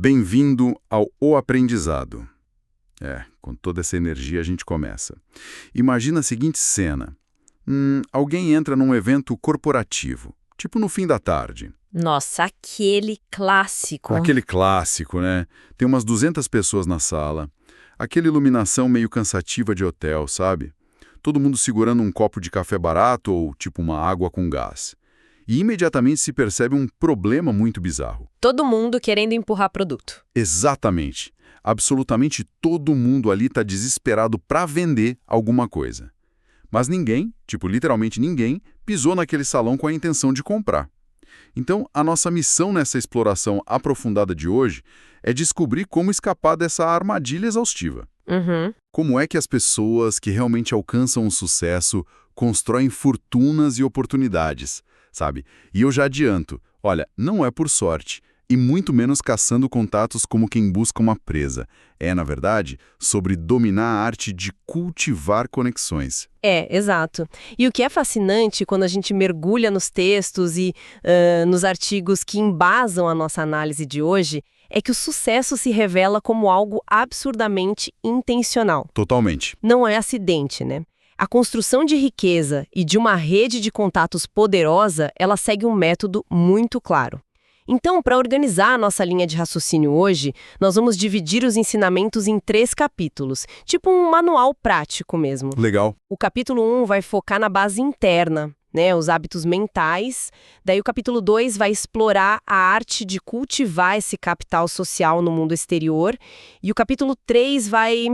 Bem-vindo ao O Aprendizado. Com toda essa energia a gente começa. Imagina a seguinte cena. Alguém entra num evento corporativo, tipo no fim da tarde. Nossa, aquele clássico. Aquele clássico, né? Tem umas 200 pessoas na sala. Aquela iluminação meio cansativa de hotel, sabe? Todo mundo segurando um copo de café barato ou tipo uma água com gás. E imediatamente se percebe um problema muito bizarro. Todo mundo querendo empurrar produto. Exatamente. Absolutamente todo mundo ali está desesperado para vender alguma coisa. Mas ninguém, literalmente ninguém, pisou naquele salão com a intenção de comprar. Então, a nossa missão nessa exploração aprofundada de hoje é descobrir como escapar dessa armadilha exaustiva. Como é que as pessoas que realmente alcançam o sucesso constroem fortunas e oportunidades, sabe? E eu já adianto, olha, não é por sorte, e muito menos caçando contatos como quem busca uma presa. É, na verdade, sobre dominar a arte de cultivar conexões. Exato. E o que é fascinante quando a gente mergulha nos textos e nos artigos que embasam a nossa análise de hoje é que o sucesso se revela como algo absurdamente intencional. Totalmente. Não é acidente, né? A construção de riqueza e de uma rede de contatos poderosa, ela segue um método muito claro. Então, para organizar a nossa linha de raciocínio hoje, nós vamos dividir os ensinamentos em 3 capítulos, tipo um manual prático mesmo. Legal. O capítulo 1 vai focar na base interna, né, os hábitos mentais. Daí o capítulo 2 vai explorar a arte de cultivar esse capital social no mundo exterior. E o capítulo 3 vai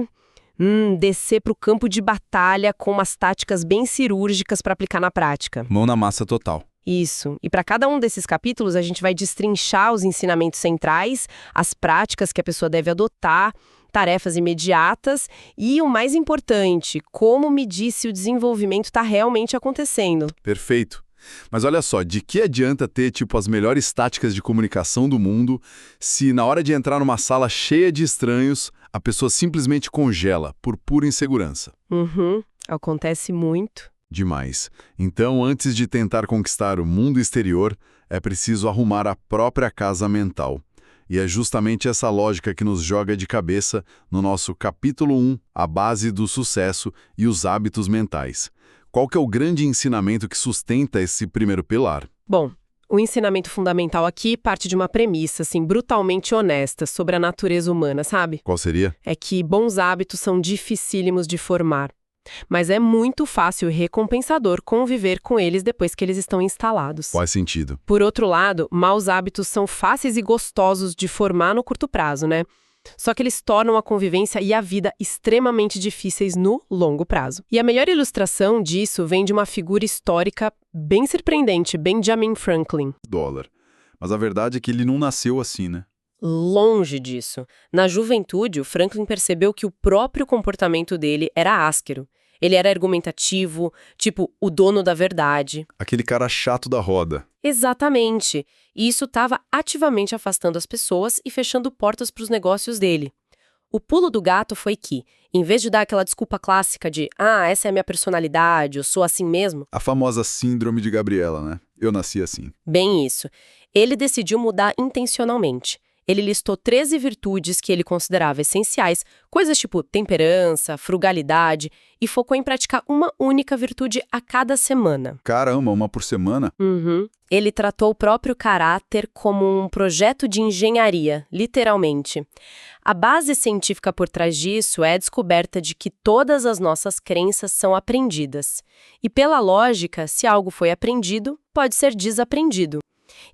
descer para o campo de batalha com umas táticas bem cirúrgicas para aplicar na prática. Mão na massa total. Isso. E para cada um desses capítulos, a gente vai destrinchar os ensinamentos centrais, as práticas que a pessoa deve adotar, tarefas imediatas e, o mais importante, como medir se o desenvolvimento está realmente acontecendo. Perfeito. Mas olha só, de que adianta ter, as melhores táticas de comunicação do mundo se na hora de entrar numa sala cheia de estranhos, a pessoa simplesmente congela por pura insegurança? Acontece muito. Demais. Então, antes de tentar conquistar o mundo exterior, é preciso arrumar a própria casa mental. E é justamente essa lógica que nos joga de cabeça no nosso capítulo 1, a base do sucesso e os hábitos mentais. Qual que é o grande ensinamento que sustenta esse primeiro pilar? Bom, o ensinamento fundamental aqui parte de uma premissa, brutalmente honesta sobre a natureza humana, sabe? Qual seria? É que bons hábitos são dificílimos de formar. Mas é muito fácil e recompensador conviver com eles depois que eles estão instalados. Faz sentido. Por outro lado, maus hábitos são fáceis e gostosos de formar no curto prazo, né? Só que eles tornam a convivência e a vida extremamente difíceis no longo prazo. E a melhor ilustração disso vem de uma figura histórica bem surpreendente, Benjamin Franklin. Dólar. Mas a verdade é que ele não nasceu assim, né? Longe disso. Na juventude, o Franklin percebeu que o próprio comportamento dele era áspero. Ele era argumentativo, o dono da verdade. Aquele cara chato da roda. Exatamente. E isso estava ativamente afastando as pessoas e fechando portas para os negócios dele. O pulo do gato foi que, em vez de dar aquela desculpa clássica de essa é a minha personalidade, eu sou assim mesmo. A famosa síndrome de Gabriela, né? Eu nasci assim. Bem isso. Ele decidiu mudar intencionalmente. Ele listou 13 virtudes que ele considerava essenciais, coisas tipo temperança, frugalidade, e focou em praticar uma única virtude a cada semana. Caramba, uma por semana? Ele tratou o próprio caráter como um projeto de engenharia, literalmente. A base científica por trás disso é a descoberta de que todas as nossas crenças são aprendidas. E pela lógica, se algo foi aprendido, pode ser desaprendido.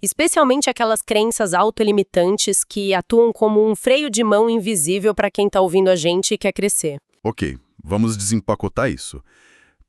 Especialmente aquelas crenças autolimitantes que atuam como um freio de mão invisível para quem está ouvindo a gente e quer crescer. Ok, vamos desempacotar isso.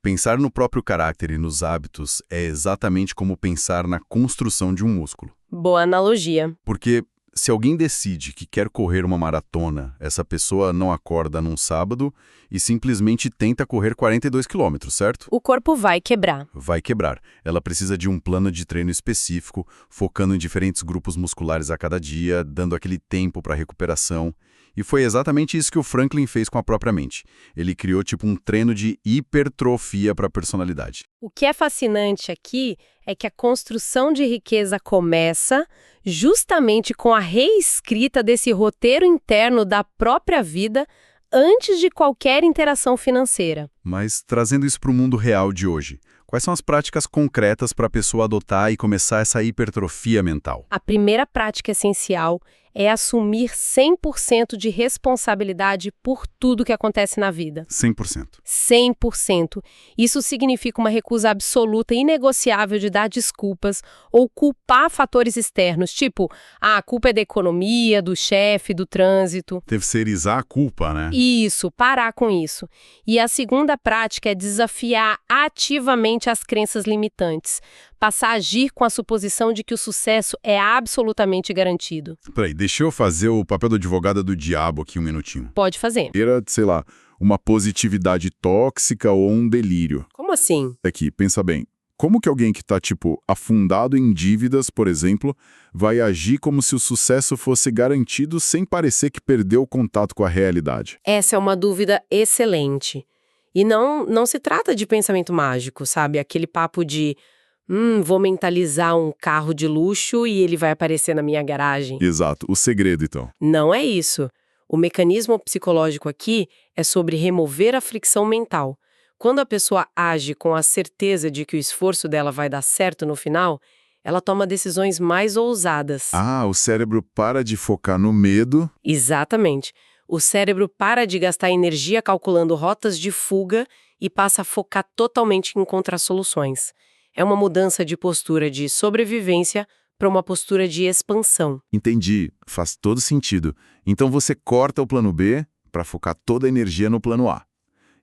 Pensar no próprio caráter e nos hábitos é exatamente como pensar na construção de um músculo. Boa analogia. Porque se alguém decide que quer correr uma maratona, essa pessoa não acorda num sábado e simplesmente tenta correr 42 quilômetros, certo? O corpo vai quebrar. Vai quebrar. Ela precisa de um plano de treino específico, focando em diferentes grupos musculares a cada dia, dando aquele tempo para recuperação. E foi exatamente isso que o Franklin fez com a própria mente. Ele criou tipo um treino de hipertrofia para a personalidade. O que é fascinante aqui é que a construção de riqueza começa justamente com a reescrita desse roteiro interno da própria vida antes de qualquer interação financeira. Mas trazendo isso para o mundo real de hoje, quais são as práticas concretas para a pessoa adotar e começar essa hipertrofia mental? A primeira prática essencial é assumir 100% de responsabilidade por tudo que acontece na vida. 100%. 100%. Isso significa uma recusa absoluta e inegociável de dar desculpas ou culpar fatores externos, tipo, a culpa é da economia, do chefe, do trânsito. Terceirizar a culpa, né? Isso, parar com isso. E a segunda prática é desafiar ativamente as crenças limitantes. Passar a agir com a suposição de que o sucesso é absolutamente garantido. Peraí, deixa eu fazer o papel do advogado do diabo aqui um minutinho. Pode fazer. Era, sei lá, uma positividade tóxica ou um delírio. Como assim? Aqui, pensa bem. Como que alguém que está, tipo, afundado em dívidas, por exemplo, vai agir como se o sucesso fosse garantido sem parecer que perdeu o contato com a realidade? Essa é uma dúvida excelente. E não se trata de pensamento mágico, sabe? Aquele papo de, vou mentalizar um carro de luxo e ele vai aparecer na minha garagem. Exato. O segredo, então. Não é isso. O mecanismo psicológico aqui é sobre remover a fricção mental. Quando a pessoa age com a certeza de que o esforço dela vai dar certo no final, ela toma decisões mais ousadas. Ah, o cérebro para de focar no medo. Exatamente. O cérebro para de gastar energia calculando rotas de fuga e passa a focar totalmente em encontrar soluções. É uma mudança de postura de sobrevivência para uma postura de expansão. Entendi. Faz todo sentido. Então você corta o plano B para focar toda a energia no plano A.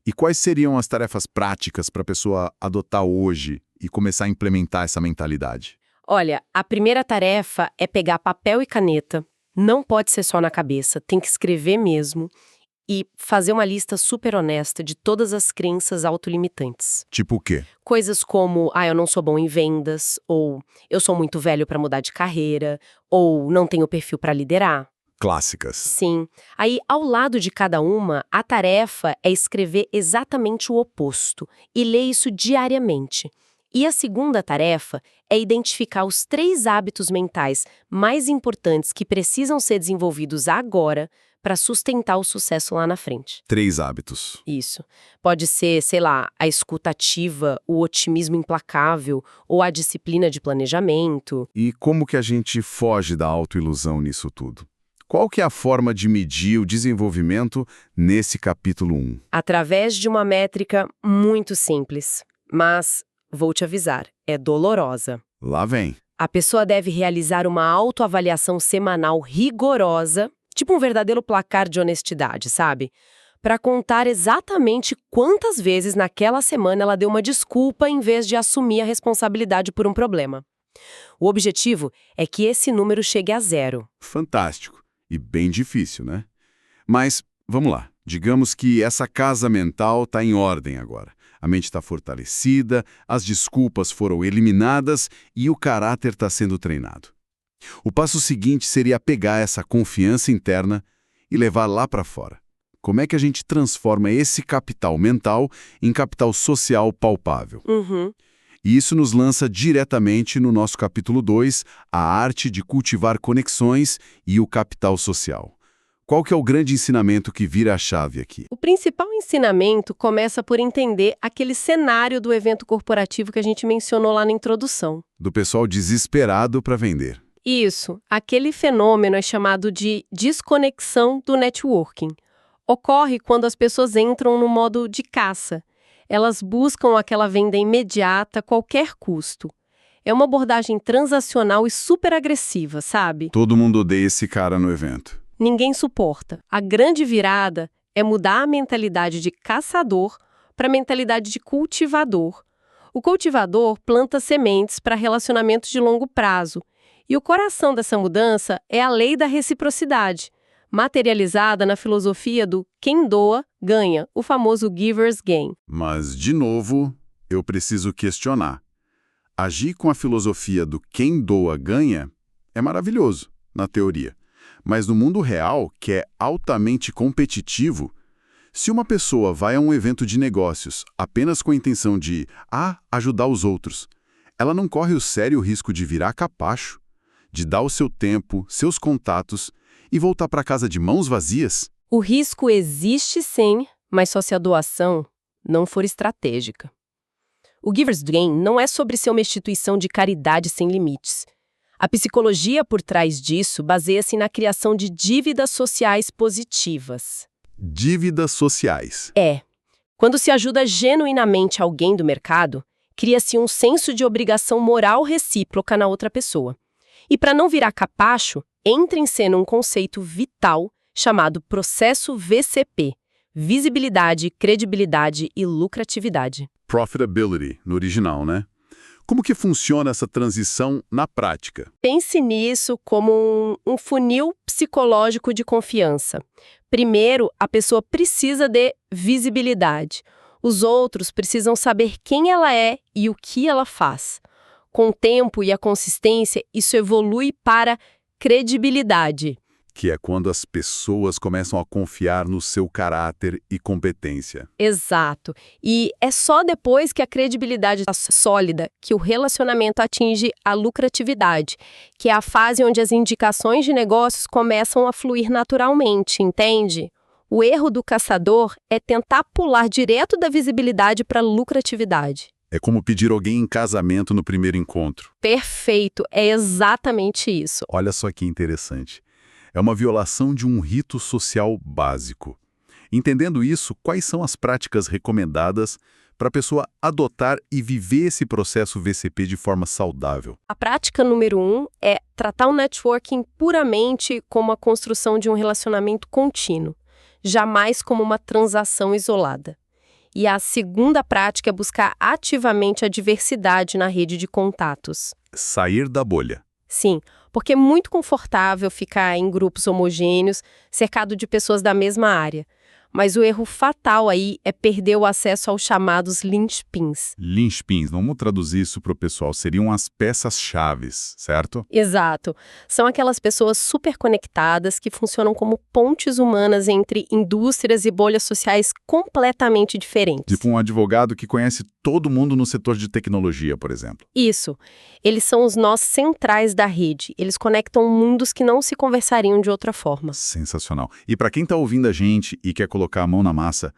E quais seriam as tarefas práticas para a pessoa adotar hoje e começar a implementar essa mentalidade? Olha, a primeira tarefa é pegar papel e caneta. Não pode ser só na cabeça, tem que escrever mesmo e fazer uma lista super honesta de todas as crenças autolimitantes. Tipo o quê? Coisas como, eu não sou bom em vendas, ou eu sou muito velho para mudar de carreira, ou não tenho perfil para liderar. Clássicas. Sim. Aí, ao lado de cada uma, a tarefa é escrever exatamente o oposto e ler isso diariamente. E a segunda tarefa é identificar os 3 hábitos mentais mais importantes que precisam ser desenvolvidos agora para sustentar o sucesso lá na frente. 3 hábitos. Isso. Pode ser, sei lá, a escuta ativa, o otimismo implacável ou a disciplina de planejamento. E como que a gente foge da autoilusão nisso tudo? Qual que é a forma de medir o desenvolvimento nesse capítulo 1? Através de uma métrica muito simples, mas, vou te avisar, é dolorosa. Lá vem. A pessoa deve realizar uma autoavaliação semanal rigorosa, tipo um verdadeiro placar de honestidade, sabe? Para contar exatamente quantas vezes naquela semana ela deu uma desculpa em vez de assumir a responsabilidade por um problema. O objetivo é que esse número chegue a 0. Fantástico. E bem difícil, né? Mas, vamos lá. Digamos que essa casa mental está em ordem agora. A mente está fortalecida, as desculpas foram eliminadas e o caráter está sendo treinado. O passo seguinte seria pegar essa confiança interna e levar lá para fora. Como é que a gente transforma esse capital mental em capital social palpável? E isso nos lança diretamente no nosso capítulo 2, a arte de cultivar conexões e o capital social. Qual que é o grande ensinamento que vira a chave aqui? O principal ensinamento começa por entender aquele cenário do evento corporativo que a gente mencionou lá na introdução. Do pessoal desesperado para vender. Isso, aquele fenômeno é chamado de desconexão do networking. Ocorre quando as pessoas entram no modo de caça. Elas buscam aquela venda imediata a qualquer custo. É uma abordagem transacional e super agressiva, sabe? Todo mundo odeia esse cara no evento. Ninguém suporta. A grande virada é mudar a mentalidade de caçador para a mentalidade de cultivador. O cultivador planta sementes para relacionamentos de longo prazo. E o coração dessa mudança é a lei da reciprocidade, materializada na filosofia do quem doa, ganha, o famoso giver's gain. Mas, de novo, eu preciso questionar. Agir com a filosofia do quem doa, ganha é maravilhoso, na teoria. Mas no mundo real, que é altamente competitivo, se uma pessoa vai a um evento de negócios apenas com a intenção de ajudar os outros, ela não corre o sério risco de virar capacho, de dar o seu tempo, seus contatos e voltar para casa de mãos vazias? O risco existe sim, mas só se a doação não for estratégica. O Giver's Gain não é sobre ser uma instituição de caridade sem limites. A psicologia por trás disso baseia-se na criação de dívidas sociais positivas. Dívidas sociais. Quando se ajuda genuinamente alguém do mercado, cria-se um senso de obrigação moral recíproca na outra pessoa. E para não virar capacho, entra em cena um conceito vital chamado processo VCP, visibilidade, credibilidade e lucratividade. Profitability, no original, né? Como que funciona essa transição na prática? Pense nisso como um funil psicológico de confiança. Primeiro, a pessoa precisa de visibilidade. Os outros precisam saber quem ela é e o que ela faz. Com o tempo e a consistência, isso evolui para credibilidade. Que é quando as pessoas começam a confiar no seu caráter e competência. Exato. E é só depois que a credibilidade está sólida que o relacionamento atinge a lucratividade, que é a fase onde as indicações de negócios começam a fluir naturalmente, entende? O erro do caçador é tentar pular direto da visibilidade para a lucratividade. É como pedir alguém em casamento no primeiro encontro. Perfeito, é exatamente isso. Olha só que interessante. É uma violação de um rito social básico. Entendendo isso, quais são as práticas recomendadas para a pessoa adotar e viver esse processo VCP de forma saudável? A prática número 1 é tratar o networking puramente como a construção de um relacionamento contínuo, jamais como uma transação isolada. E a segunda prática é buscar ativamente a diversidade na rede de contatos. Sair da bolha. Sim, porque é muito confortável ficar em grupos homogêneos, cercado de pessoas da mesma área. Mas o erro fatal aí é perder o acesso aos chamados linchpins. Linchpins, vamos traduzir isso para o pessoal, seriam as peças-chaves, certo? Exato. São aquelas pessoas super conectadas que funcionam como pontes humanas entre indústrias e bolhas sociais completamente diferentes. Tipo um advogado que conhece todo mundo no setor de tecnologia, por exemplo. Isso. Eles são os nós centrais da rede. Eles conectam mundos que não se conversariam de outra forma. Sensacional. E para quem está ouvindo a gente e quer colocar a mão na massa,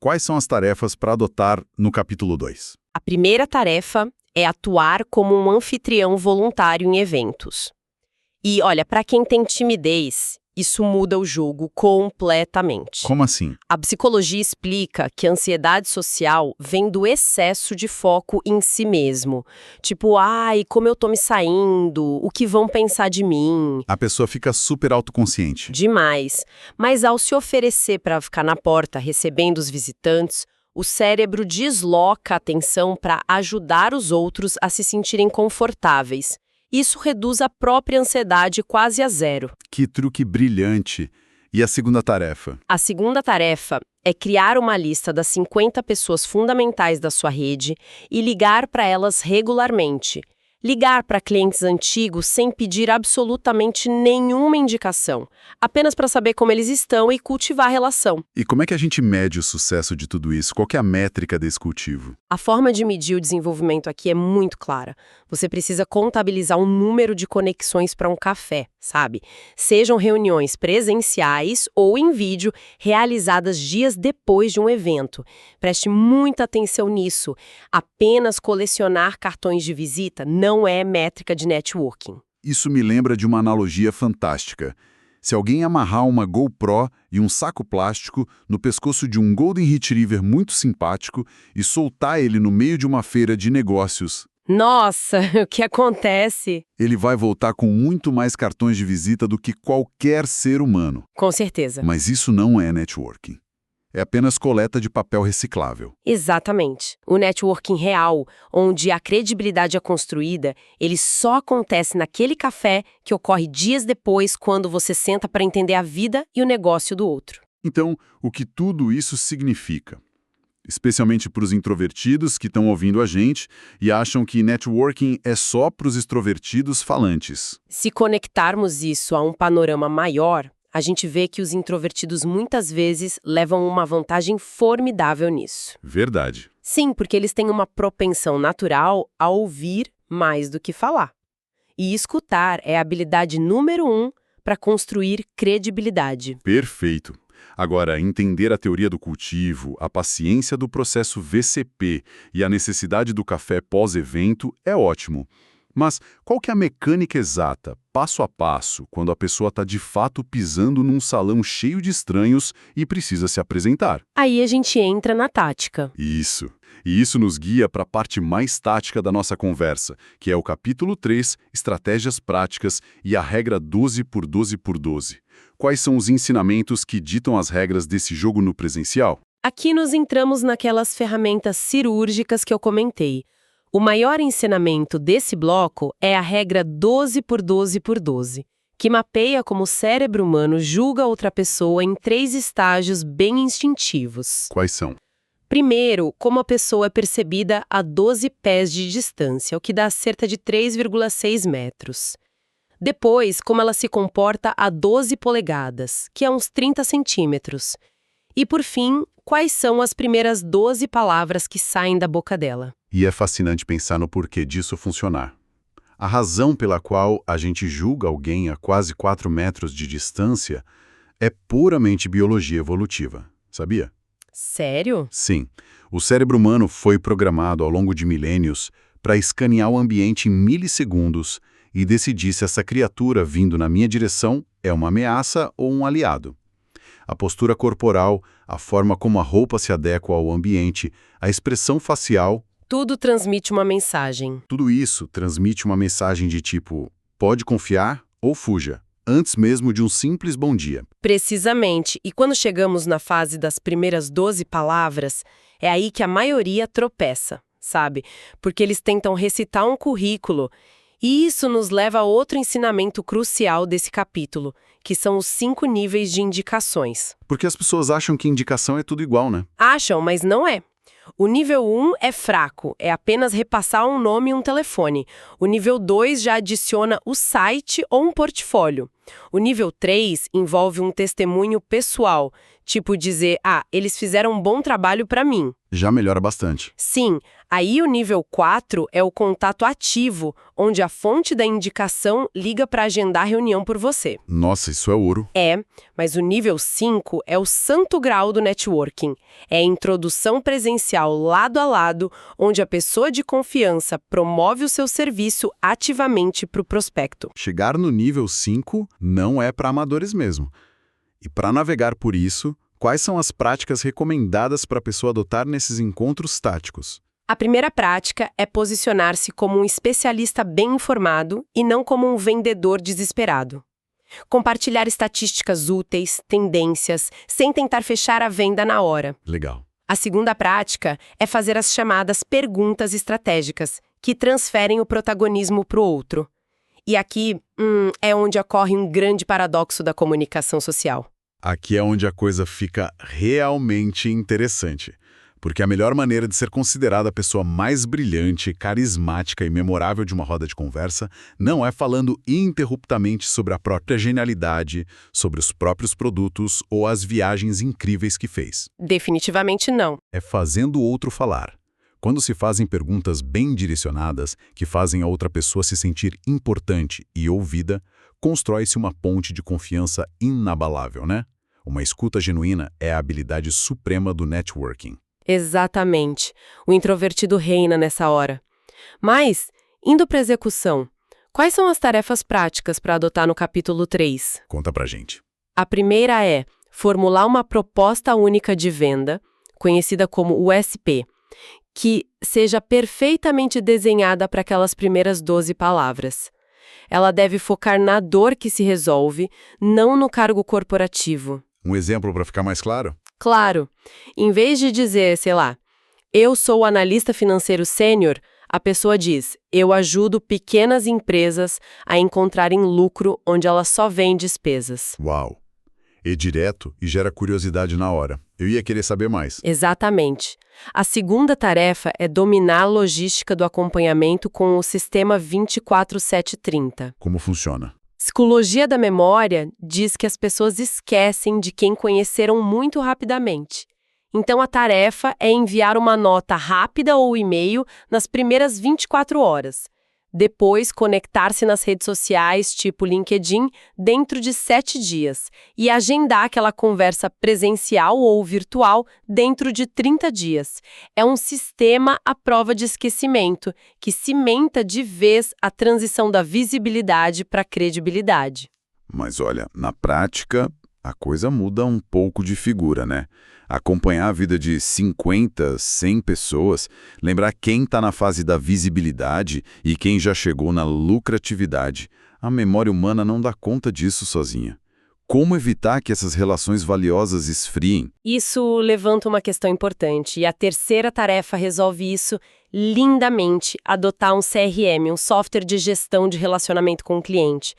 quais são as tarefas para adotar no capítulo 2? A primeira tarefa é atuar como um anfitrião voluntário em eventos. E, olha, para quem tem timidez, isso muda o jogo completamente. Como assim? A psicologia explica que a ansiedade social vem do excesso de foco em si mesmo. Tipo, como eu tô me saindo, o que vão pensar de mim? A pessoa fica super autoconsciente. Demais. Mas ao se oferecer para ficar na porta recebendo os visitantes, o cérebro desloca a atenção para ajudar os outros a se sentirem confortáveis. Isso reduz a própria ansiedade quase a zero. Que truque brilhante! E a segunda tarefa? A segunda tarefa é criar uma lista das 50 pessoas fundamentais da sua rede e ligar para elas regularmente. Ligar para clientes antigos sem pedir absolutamente nenhuma indicação, apenas para saber como eles estão e cultivar a relação. E como é que a gente mede o sucesso de tudo isso? Qual que é a métrica desse cultivo? A forma de medir o desenvolvimento aqui é muito clara. Você precisa contabilizar um número de conexões para um café, sabe? Sejam reuniões presenciais ou em vídeo, realizadas dias depois de um evento. Preste muita atenção nisso. Apenas colecionar cartões de visita não é métrica de networking. Isso me lembra de uma analogia fantástica. Se alguém amarrar uma GoPro e um saco plástico no pescoço de um Golden Retriever muito simpático e soltar ele no meio de uma feira de negócios, nossa, o que acontece? Ele vai voltar com muito mais cartões de visita do que qualquer ser humano. Com certeza. Mas isso não é networking. É apenas coleta de papel reciclável. Exatamente. O networking real, onde a credibilidade é construída, ele só acontece naquele café que ocorre dias depois, quando você senta para entender a vida e o negócio do outro. Então, o que tudo isso significa? especialmente para os introvertidos que estão ouvindo a gente e acham que networking é só para os extrovertidos falantes. Se conectarmos isso a um panorama maior, a gente vê que os introvertidos muitas vezes levam uma vantagem formidável nisso. Verdade. Sim, porque eles têm uma propensão natural a ouvir mais do que falar. E escutar é a habilidade número 1 para construir credibilidade. Perfeito. Agora, entender a teoria do cultivo, a paciência do processo VCP e a necessidade do café pós-evento é ótimo. Mas qual que é a mecânica exata, passo a passo, quando a pessoa está de fato pisando num salão cheio de estranhos e precisa se apresentar? Aí a gente entra na tática. Isso. E isso nos guia para a parte mais tática da nossa conversa, que é o capítulo 3, Estratégias Práticas e a regra 12 por 12 por 12. Quais são os ensinamentos que ditam as regras desse jogo no presencial? Aqui nos entramos naquelas ferramentas cirúrgicas que eu comentei. O maior ensinamento desse bloco é a regra 12 por 12 por 12, que mapeia como o cérebro humano julga outra pessoa em 3 estágios bem instintivos. Quais são? Primeiro, como a pessoa é percebida a 12 pés de distância, o que dá cerca de 3,6 metros. Depois, como ela se comporta a 12 polegadas, que é uns 30 centímetros. E, por fim, quais são as primeiras 12 palavras que saem da boca dela. E é fascinante pensar no porquê disso funcionar. A razão pela qual a gente julga alguém a quase 4 metros de distância é puramente biologia evolutiva, sabia? Sério? Sim. O cérebro humano foi programado ao longo de milênios para escanear o ambiente em milissegundos e decidir se essa criatura vindo na minha direção é uma ameaça ou um aliado. A postura corporal, a forma como a roupa se adequa ao ambiente, a expressão facial, Tudo transmite uma mensagem. tudo isso transmite uma mensagem de tipo, pode confiar ou fuja, antes mesmo de um simples bom dia. Precisamente. E quando chegamos na fase das primeiras 12 palavras, é aí que a maioria tropeça, sabe? Porque eles tentam recitar um currículo. E isso nos leva a outro ensinamento crucial desse capítulo, que são os 5 níveis de indicações. Porque as pessoas acham que indicação é tudo igual, né? Acham, mas não é. O nível 1 é fraco, é apenas repassar um nome e um telefone. O nível 2 já adiciona o site ou um portfólio. O nível 3 envolve um testemunho pessoal, tipo dizer, eles fizeram um bom trabalho para mim. Já melhora bastante. Sim, aí o nível 4 é o contato ativo, onde a fonte da indicação liga para agendar reunião por você. Nossa, isso é ouro. É, mas o nível 5 é o santo grau do networking. É a introdução presencial lado a lado, onde a pessoa de confiança promove o seu serviço ativamente para o prospecto. Chegar no nível 5 não é para amadores mesmo. E para navegar por isso, quais são as práticas recomendadas para a pessoa adotar nesses encontros táticos? A primeira prática é posicionar-se como um especialista bem informado e não como um vendedor desesperado. Compartilhar estatísticas úteis, tendências, sem tentar fechar a venda na hora. Legal. A segunda prática é fazer as chamadas perguntas estratégicas, que transferem o protagonismo para o outro. E aqui é onde ocorre um grande paradoxo da comunicação social. Aqui é onde a coisa fica realmente interessante. Porque a melhor maneira de ser considerada a pessoa mais brilhante, carismática e memorável de uma roda de conversa não é falando ininterruptamente sobre a própria genialidade, sobre os próprios produtos ou as viagens incríveis que fez. Definitivamente não. É fazendo o outro falar. Quando se fazem perguntas bem direcionadas, que fazem a outra pessoa se sentir importante e ouvida, constrói-se uma ponte de confiança inabalável, né? Uma escuta genuína é a habilidade suprema do networking. Exatamente. O introvertido reina nessa hora. Mas, indo para a execução, quais são as tarefas práticas para adotar no capítulo 3? Conta pra gente. A primeira é formular uma proposta única de venda, conhecida como USP, que seja perfeitamente desenhada para aquelas primeiras 12 palavras. Ela deve focar na dor que se resolve, não no cargo corporativo. Um exemplo para ficar mais claro? Claro, em vez de dizer, sei lá, eu sou o analista financeiro sênior, a pessoa diz, eu ajudo pequenas empresas a encontrarem lucro onde elas só veem despesas. Uau! É direto e gera curiosidade na hora. Eu ia querer saber mais. Exatamente. A segunda tarefa é dominar a logística do acompanhamento com o sistema 24/7/30. Como funciona? Psicologia da memória diz que as pessoas esquecem de quem conheceram muito rapidamente. Então, a tarefa é enviar uma nota rápida ou e-mail nas primeiras 24 horas. Depois, conectar-se nas redes sociais, tipo LinkedIn, dentro de 7 dias. E agendar aquela conversa presencial ou virtual dentro de 30 dias. É um sistema à prova de esquecimento, que cimenta de vez a transição da visibilidade para a credibilidade. Mas olha, na prática, a coisa muda um pouco de figura, né? Acompanhar a vida de 50, 100 pessoas, lembrar quem está na fase da visibilidade e quem já chegou na lucratividade. A memória humana não dá conta disso sozinha. Como evitar que essas relações valiosas esfriem? Isso levanta uma questão importante, e a terceira tarefa resolve isso lindamente: adotar um CRM, um software de gestão de relacionamento com o cliente.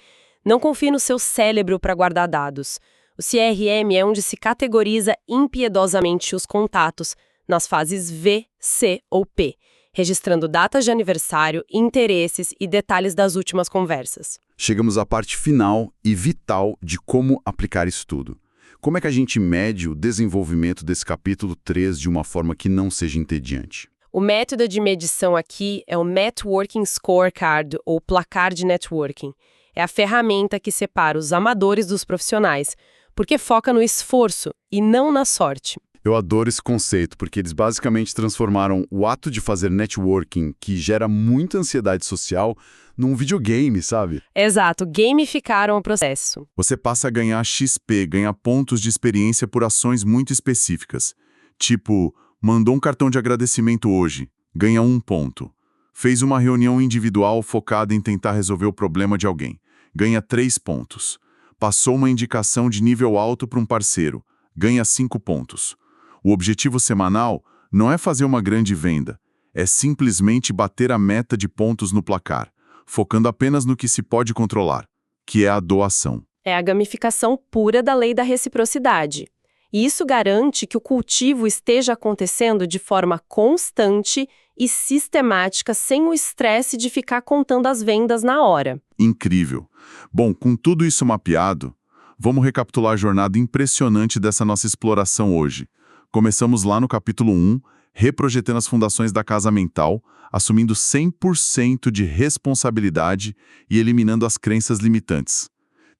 Não confie no seu cérebro para guardar dados. O CRM é onde se categoriza impiedosamente os contatos nas fases V, C ou P, registrando datas de aniversário, interesses e detalhes das últimas conversas. Chegamos à parte final e vital de como aplicar isso tudo. Como é que a gente mede o desenvolvimento desse capítulo 3 de uma forma que não seja entediante? O método de medição aqui é o Networking Scorecard, ou placar de networking. É a ferramenta que separa os amadores dos profissionais, porque foca no esforço e não na sorte. Eu adoro esse conceito, porque eles basicamente transformaram o ato de fazer networking, que gera muita ansiedade social, num videogame, sabe? Exato, gamificaram o processo. Você passa a ganhar XP, ganhar pontos de experiência por ações muito específicas. Tipo, mandou um cartão de agradecimento hoje, ganha 1 ponto. Fez uma reunião individual focada em tentar resolver o problema de alguém, ganha 3 pontos. Passou uma indicação de nível alto para um parceiro, ganha 5 pontos. O objetivo semanal não é fazer uma grande venda, é simplesmente bater a meta de pontos no placar, focando apenas no que se pode controlar, que é a doação. É a gamificação pura da lei da reciprocidade. E isso garante que o cultivo esteja acontecendo de forma constante e sistemática, sem o estresse de ficar contando as vendas na hora. Incrível. Bom, com tudo isso mapeado, vamos recapitular a jornada impressionante dessa nossa exploração hoje. Começamos lá no capítulo 1, reprojetando as fundações da casa mental, assumindo 100% de responsabilidade e eliminando as crenças limitantes.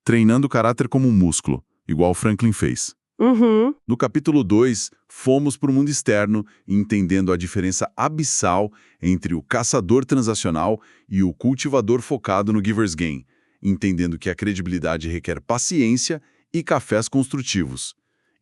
Treinando o caráter como um músculo, igual Franklin fez. No capítulo 2, fomos para o mundo externo, entendendo a diferença abissal entre o caçador transacional e o cultivador focado no giver's gain, entendendo que a credibilidade requer paciência e cafés construtivos.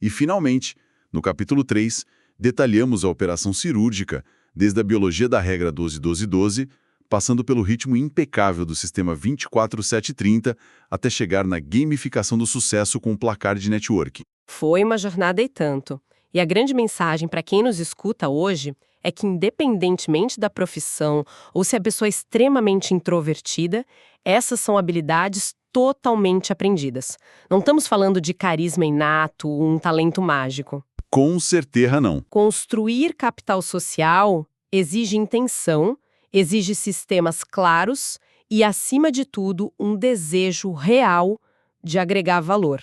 E, finalmente, no capítulo 3, detalhamos a operação cirúrgica, desde a biologia da regra 12-12-12, passando pelo ritmo impecável do sistema 24/7/30, até chegar na gamificação do sucesso com o placar de networking. Foi uma jornada e tanto. E a grande mensagem para quem nos escuta hoje é que, independentemente da profissão ou se a pessoa é extremamente introvertida, essas são habilidades totalmente aprendidas. Não estamos falando de carisma inato ou um talento mágico. Com certeza não. Construir capital social exige intenção, exige sistemas claros e, acima de tudo, um desejo real de agregar valor.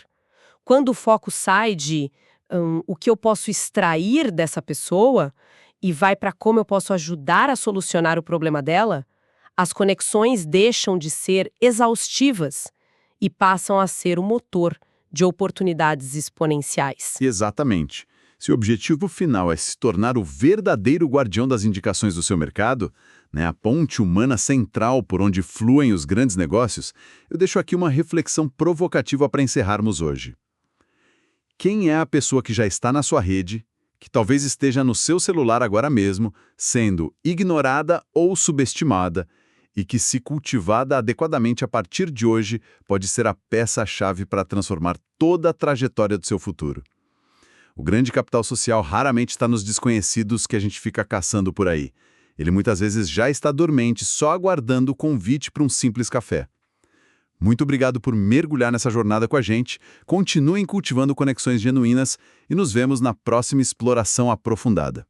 Quando o foco sai de o que eu posso extrair dessa pessoa e vai para como eu posso ajudar a solucionar o problema dela, as conexões deixam de ser exaustivas e passam a ser o motor de oportunidades exponenciais. Exatamente. Se o objetivo final é se tornar o verdadeiro guardião das indicações do seu mercado, né, a ponte humana central por onde fluem os grandes negócios, eu deixo aqui uma reflexão provocativa para encerrarmos hoje. Quem é a pessoa que já está na sua rede, que talvez esteja no seu celular agora mesmo, sendo ignorada ou subestimada, e que, se cultivada adequadamente a partir de hoje, pode ser a peça-chave para transformar toda a trajetória do seu futuro? O grande capital social raramente está nos desconhecidos que a gente fica caçando por aí. Ele muitas vezes já está dormente, só aguardando o convite para um simples café. Muito obrigado por mergulhar nessa jornada com a gente. Continuem cultivando conexões genuínas e nos vemos na próxima exploração aprofundada.